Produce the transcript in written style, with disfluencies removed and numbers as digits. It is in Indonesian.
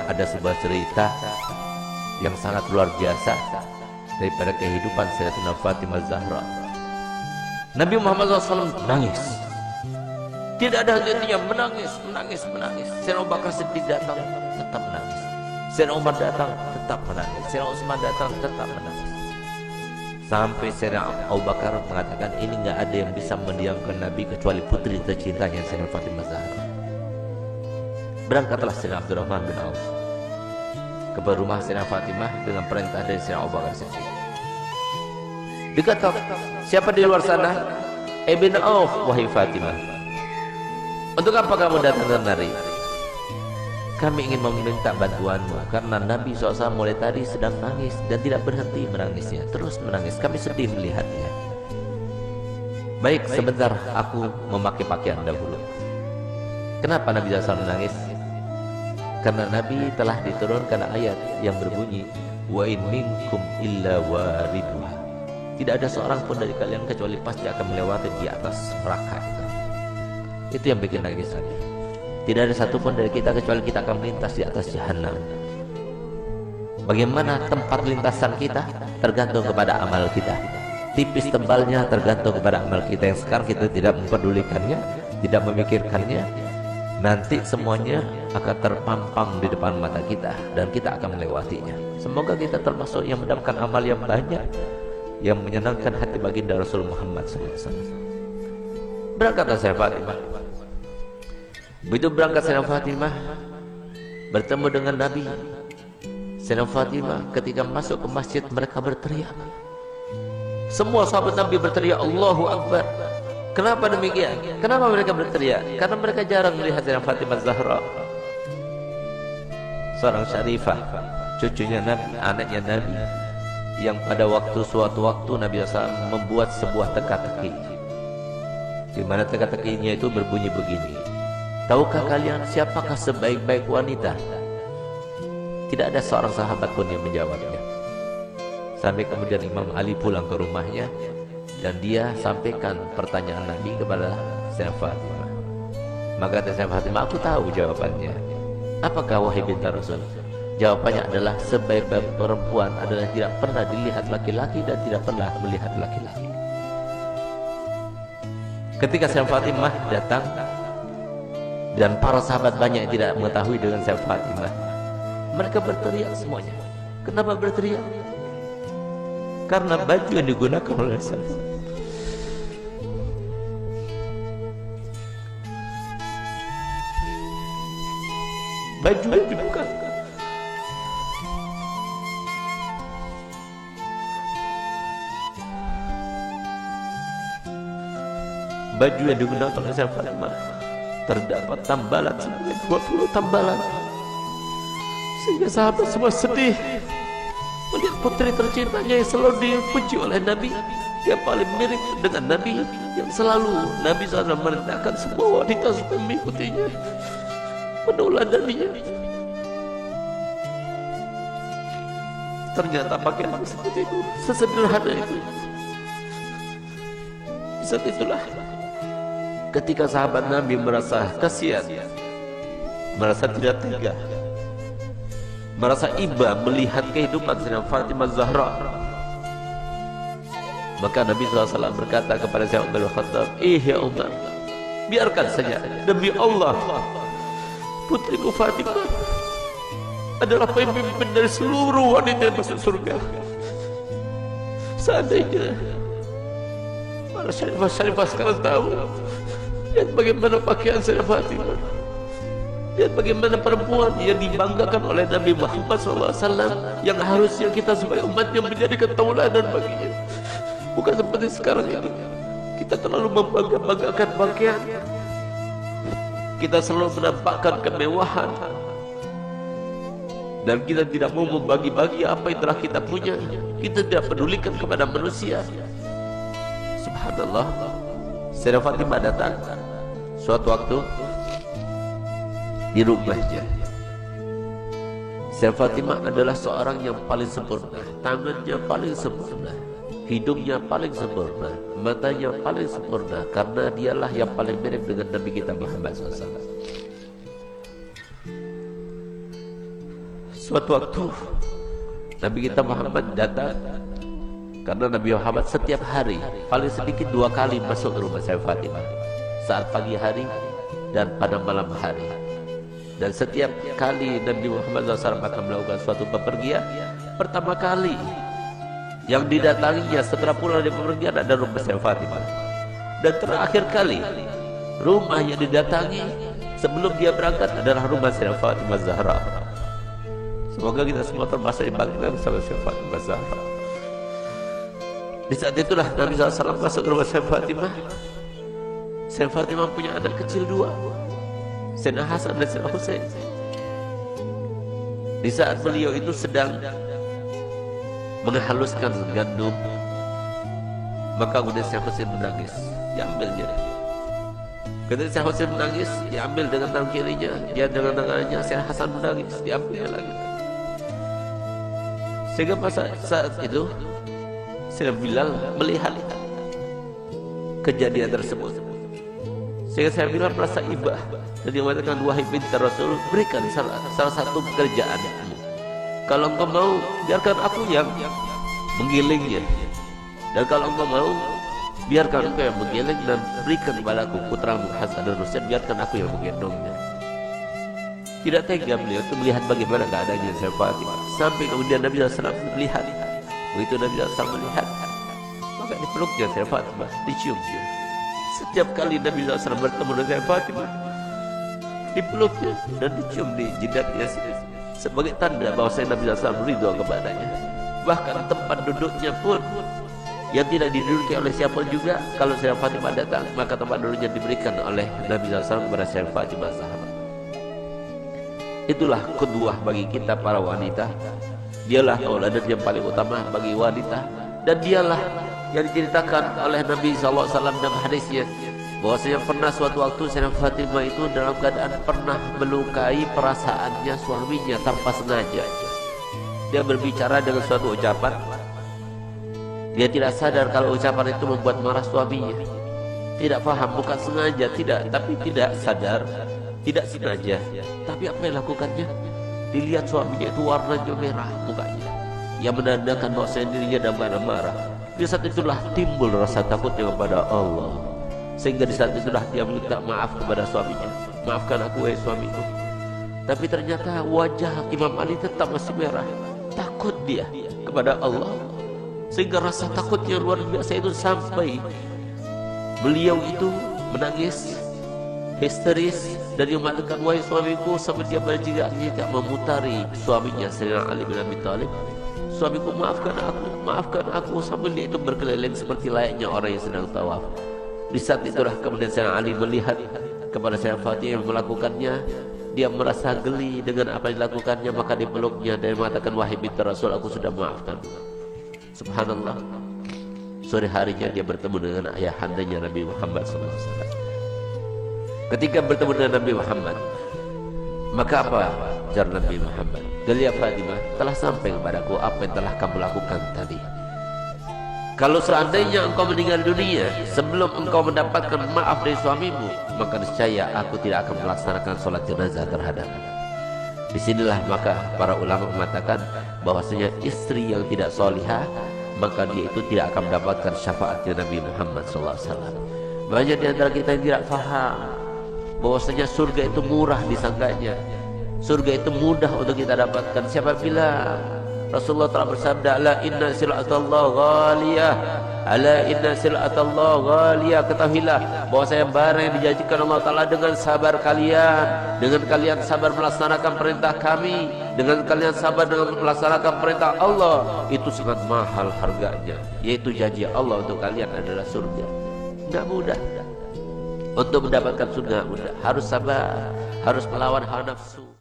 ada sebuah cerita yang sangat luar biasa daripada kehidupan Sayyidatina Fatimah Zahra. Nabi Muhammad SAW menangis, tidak ada henti-hentinya, menangis. Sayyidina Abu Bakar Siddiq datang, tetap menangis. Sayyidina Umar datang, tetap menangis. Sayyidina Utsman datang, tetap menangis. Sampai Sayyidina Abu Bakar mengatakan, ini nggak ada yang bisa mendiamkan Nabi kecuali putri tercintanya Sayyidina Fatimah Zahra. Berangkatlah Sayyidina Abdurrahman bin Auf ke rumah Sayyidina Fatimah dengan perintah dari Sayyidina Abu Bakar Siddiq. Diketok, siapa di luar sana? Ibn Auf, wahai Fatimah. Untuk apa kamu datang kemari? Kami ingin meminta bantuanmu karena Nabi SAW mulai tadi sedang nangis dan tidak berhenti menangisnya, terus menangis. Kami sedih melihatnya. Baik, sebentar aku memakai pakaian dahulu. Kenapa Nabi SAW menangis? Karena Nabi telah diturunkan ayat yang berbunyi, wa in minkum illa wariduha. Tidak ada seorang pun dari kalian kecuali pasti akan melewati di atas neraka itu. Itu yang bikin nangis Nabi. Tidak ada satupun dari kita kecuali kita akan melintas di atas jahanam. Bagaimana tempat lintasan kita tergantung kepada amal kita. Tipis tebalnya tergantung kepada amal kita yang sekarang kita tidak mempedulikannya, tidak memikirkannya. Nanti semuanya akan terpampang di depan mata kita dan kita akan melewatinya. Semoga kita termasuk yang mendapatkan amal yang banyak, yang menyenangkan hati baginda Rasul Muhammad SAW. Berangkatlah Sayyidah Fatimah. Begitu berangkat Sayyidah Fatimah bertemu dengan Nabi. Sayyidah Fatimah ketika masuk ke masjid mereka berteriak. Semua sahabat Nabi berteriak Allahu Akbar. Kenapa demikian? Kenapa mereka berteriak? Karena mereka jarang melihat Sayyidah Fatimah Zahra, seorang syarifah, cucunya Nabi, anaknya Nabi, yang pada suatu waktu Nabi SAW membuat sebuah teka-teki, di mana teka-tekinya itu berbunyi begini. Tahukah kalian siapakah sebaik-baik wanita? Tidak ada seorang sahabat pun yang menjawabnya. Sampai kemudian Imam Ali pulang ke rumahnya dan dia sampaikan pertanyaan Nabi kepada Sayyidah Fatimah. Maka kata Sayyidah Fatimah, aku tahu jawabannya. Apakah wahai binti Rasul? Jawabannya adalah sebaik-baik perempuan adalah tidak pernah dilihat laki-laki dan tidak pernah melihat laki-laki. Ketika Sayyidah Fatimah datang dan para sahabat banyak yang tidak mengetahui dengan Sayyidah Fatimah, mereka berteriak semuanya. Kenapa berteriak? Karena baju yang digunakan oleh Sayyidah, baju yang dibuka, baju yang digunakan oleh Sayyidah Fatimah terdapat tambalan sebanyak 20 tambalan, sehingga sahabat semua sedih melihat putri tercintanya yang selalu dipuji oleh Nabi, yang paling mirip dengan Nabi, yang selalu Nabi SAW merintahkan semua wanita supaya mengikutinya, meneladaninya. Ternyata pakaian seperti itu, sesederhana itu. Di saat itulah ketika sahabat Nabi merasa kasihan, merasa tidak tega, merasa iba melihat kehidupan Sayyidah Fatimah Zahra, maka Nabi SAW berkata kepada Sayyidina Umar bin Khattab, ya Umar, biarkan saja, demi Allah putriku Fatimah adalah pemimpin dari seluruh wanita yang masuk surga. Seandainya para syarifah sekarang tahu, lihat bagaimana pakaian Sayyidah Fatimah, lihat bagaimana perempuan yang dibanggakan oleh Nabi Muhammad SAW, yang harusnya kita sebagai umat yang menjadikan tauladan baginya. Bukan seperti sekarang ini, kita terlalu membanggakan pakaian, kita selalu menampakkan kemewahan, dan kita tidak mau membagi-bagi apa yang telah kita punya. Kita tidak pedulikan kepada manusia. Subhanallah, Sayyidah Fatimah datang suatu waktu di rumahnya. Sayyidah Fatimah adalah seorang yang paling sempurna, tangannya paling sempurna, hidungnya paling sempurna, matanya paling sempurna, karena dialah yang paling mirip dengan Nabi kita Muhammad SAW. Suatu waktu Nabi kita Muhammad datang, karena Nabi Muhammad setiap hari paling sedikit 2 kali masuk ke rumah saya Fatimah, saat pagi hari dan pada malam hari. Dan setiap kali Nabi Muhammad SAW akan melakukan suatu bepergian, pertama kali yang didatanginya setelah pulang dari bepergian ada rumah saya Fatimah. Dan terakhir kali rumah yang didatangi sebelum dia berangkat adalah rumah saya Fatimah Zahra. Semoga kita semua termasuk dibangkitkan sama Fatimah Zahra. Di saat itulah Nabi SAW masuk ke rumah saya Fatimah. Saya Fatimah punya anak kecil 2, Sayyidina Hasan dan Sayyidina Husain. Di saat beliau itu sedang menghaluskan gandum, maka kemudian Sayyidina Husain menangis, diambilnya. Ketika Sayyidina Husain menangis, diambil dengan tangan kirinya, dia dengan tangannya. Sayyidina Hasan menangis, diambilnya lagi. Sehingga saat itu Sayyidina Bilal melihat kejadian tersebut. Sehingga Sayyidina Bilal merasa iba dan dia mengatakan, wahai binti Rasul, berikan salah satu pekerjaanmu. Kalau engkau mau, biarkan aku yang menggilingnya. Dan kalau engkau mau, biarkan engkau yang menggiling dan berikan kepadaku putramu Hasan dan Husain, biarkan aku yang menggendongnya. Tidak tega beliau itu melihat bagaimana keadaannya saya Fatimah. Sampai kemudian Nabi SAW melihat. Begitu Nabi SAW melihat, maka dipeluknya saya Fatimah, diciumnya. Setiap kali Nabi SAW bertemu dengan saya Fatimah, dipeluknya dan dicium di jidatnya sebagai tanda bahwa saya Nabi SAW ridho kepadanya. Bahkan tempat duduknya pun yang tidak diduduki oleh siapa juga, kalau saya Fatimah datang, maka tempat duduknya diberikan oleh Nabi SAW kepada saya Fatimah Zahra. Itulah kedua bagi kita para wanita. Dialah tauladan yang paling utama bagi wanita, dan dialah yang diceritakan oleh Nabi SAW dalam hadisnya, bahwasanya pernah suatu waktu Sayyidah Fatimah itu dalam keadaan pernah melukai perasaannya suaminya tanpa sengaja. Dia berbicara dengan suatu ucapan, dia tidak sadar kalau ucapan itu membuat marah suaminya. Tidak paham, bukan sengaja, tidak, tapi tidak sadar, tidak sengaja. Tapi apa yang lakukannya? Dilihat suaminya itu warnanya merah mukanya, yang menandakan bahwa dirinya dalam keadaan marah. Di saat itulah timbul rasa takutnya kepada Allah, sehingga di saat itulah dia minta maaf kepada suaminya. Maafkan aku wahai suamiku. Tapi ternyata wajah Imam Ali tetap masih merah. Takut dia kepada Allah, sehingga rasa takutnya luar biasa itu sampai beliau itu menangis histeris dan dia mengatakan, wahai suamiku, sampai dia berjigak memutari suaminya Sayyidina Ali bin Abi Thalib. Suamiku, maafkan aku, sambil dia itu berkeliling seperti layaknya orang yang sedang tawaf. Di saat itulah kemudian Sayyidina Ali melihat kepada Sayyidah Fatimah yang melakukannya. Dia merasa geli dengan apa yang dilakukannya, maka dipeluknya dan mengatakan, wahai binti Rasul, aku sudah maafkan. Subhanallah, sore harinya dia bertemu dengan ayahandanya Nabi Muhammad SAW. Ketika bertemu dengan Nabi Muhammad, maka apa ujar Nabi Muhammad? Gelia Fatimah, telah sampai kepadaku apa yang telah kamu lakukan tadi. Kalau seandainya engkau meninggal dunia sebelum engkau mendapatkan maaf dari suamimu, maka niscaya aku tidak akan melaksanakan sholat jenazah terhadapmu. Disinilah maka para ulama mengatakan bahwasanya istri yang tidak solihah, maka dia itu tidak akan mendapatkan syafaatnya Nabi Muhammad SAW. Banyak di antara kita yang tidak faham bahwasanya surga itu murah disangkanya, surga itu mudah untuk kita dapatkan. Siapa bilang? Rasulullah telah bersabda, ala inna sil'atallah ghaliyah, ala inna sil'atallah ghaliyah. Ketahuilah bahwasanya barang yang dijanjikan Allah Ta'ala dengan sabar kalian, dengan kalian sabar melaksanakan perintah kami, dengan kalian sabar dengan melaksanakan perintah Allah, itu sangat mahal harganya, yaitu janji Allah untuk kalian adalah surga. Tidak mudah untuk mendapatkan surga, mudah. Harus sabar, harus melawan hawa nafsu.